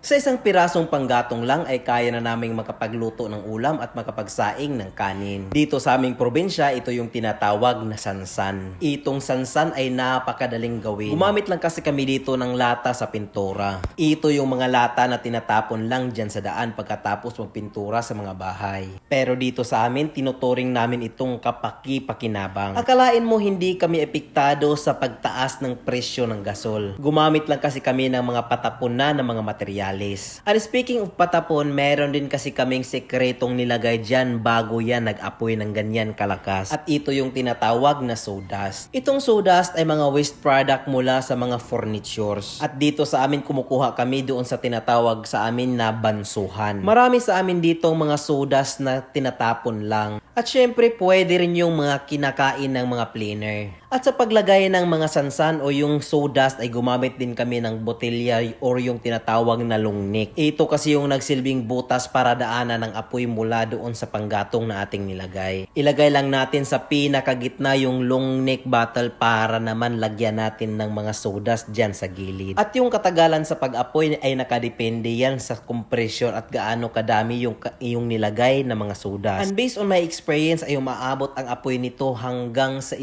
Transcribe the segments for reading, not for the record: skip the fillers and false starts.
Sa isang pirasong panggatong lang ay kaya na naming makapagluto ng ulam at makapagsaing ng kanin. Dito sa aming probinsya, ito yung tinatawag na sansan. Itong sansan ay napakadaling gawin. Gumamit lang kasi kami dito ng lata sa pintura. Ito yung mga lata na tinatapon lang dyan sa daan pagkatapos magpintura sa mga bahay. Pero dito sa amin, tinuturing namin itong kapaki-pakinabang. Akalain mo hindi kami epektado sa pagtaas ng presyo ng gasol. Gumamit lang kasi kami ng mga patapon na ng mga materyales. And speaking of patapon, meron din kasi kaming sekretong nilagay dyan bago yan nag-apoy ng ganyan kalakas. At ito yung tinatawag na sawdust. Itong sawdust ay mga waste product mula sa mga furnitures. At dito sa amin kumukuha kami doon sa tinatawag sa amin na bansuhan. Marami sa amin dito mga sawdust na tinatapon lang. At syempre pwede rin yung mga kinakain ng mga planer. At sa paglagay ng mga sansan o yung sawdust ay gumamit din kami ng botelya or yung tinatawag na lungnik. Ito kasi yung nagsilbing butas para daanan ng apoy mula doon sa panggatong na ating nilagay. Ilagay lang natin sa pinakagitna yung lungnik bottle para naman lagyan natin ng mga sawdust dyan sa gilid. At yung katagalan sa pag-apoy ay nakadepende yan sa compression at gaano kadami yung nilagay na mga sawdust. And based on my experience ay umaabot ang apoy nito hanggang sa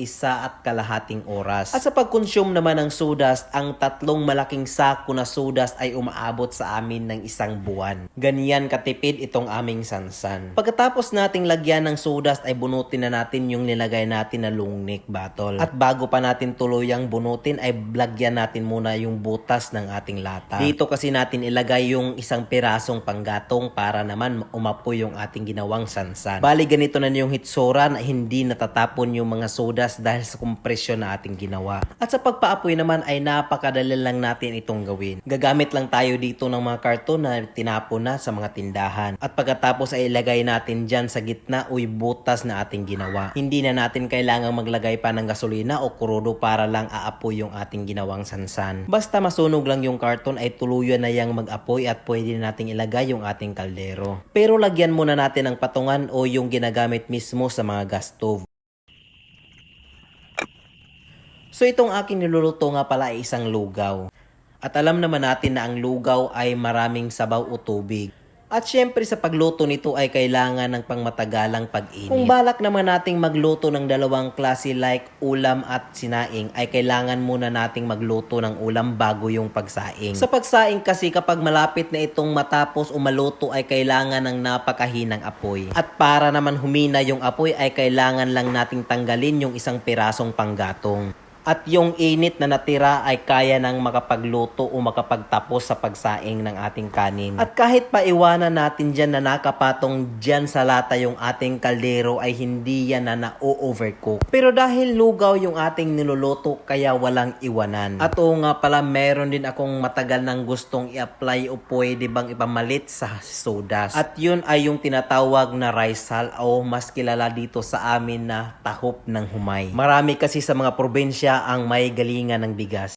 1.5 oras. At sa pag-consume naman ng sawdust, ang 3 malaking sako na sawdust ay umaabot sa amin ng 1 buwan. Ganyan katipid itong aming sansan. Pagkatapos nating lagyan ng sawdust ay bunutin na natin yung nilagay natin na lungnik bottle. At bago pa natin tuluyang bunutin ay lagyan natin muna yung butas ng ating lata. Dito kasi natin ilagay yung 1 pirasong panggatong para naman umapoy yung ating ginawang sansan. Bali ganito na yung hitsura na hindi natatapon yung mga sawdust dahil sa kompresyon na ating ginawa. At sa pagpaapoy naman ay napakadali lang natin itong gawin. Gagamit lang tayo dito ng mga karton na tinapon na sa mga tindahan. At pagkatapos ay ilagay natin dyan sa gitna o butas na ating ginawa. Hindi na natin kailangang maglagay pa ng gasolina o krudo para lang aapoy yung ating ginawang sansan. Basta masunog lang yung karton ay tuluyan na yang mag-apoy at pwede nating ilagay yung ating kaldero. Pero lagyan muna natin ng patungan o yung ginagamit mismo sa mga gas stove. So itong aking niluluto nga pala ay isang lugaw. At alam naman natin na ang lugaw ay maraming sabaw o tubig. At syempre sa pagluto nito ay kailangan ng pangmatagalang pag-init. Kung balak naman nating magluto ng dalawang klase like ulam at sinaing ay kailangan muna nating magluto ng ulam bago yung pagsaing. Sa pagsaing kasi kapag malapit na itong matapos o maluto ay kailangan ng napakahinang apoy. At para naman humina yung apoy ay kailangan lang nating tanggalin yung 1 pirasong panggatong. At yung init na natira ay kaya nang makapagluto o makapagtapos sa pagsaing ng ating kanin. At kahit paiwanan natin dyan na nakapatong dyan sa lata yung ating kaldero ay hindi yan na na-overcook. Pero dahil lugaw yung ating niluluto kaya walang iwanan. At oo nga pala meron din akong matagal nang gustong i-apply o pwede bang ipamalit sa sawdust. At yun ay yung tinatawag na rice hull o mas kilala dito sa amin na tahop ng humay. Marami kasi sa mga probinsya ang may galingan ng bigas.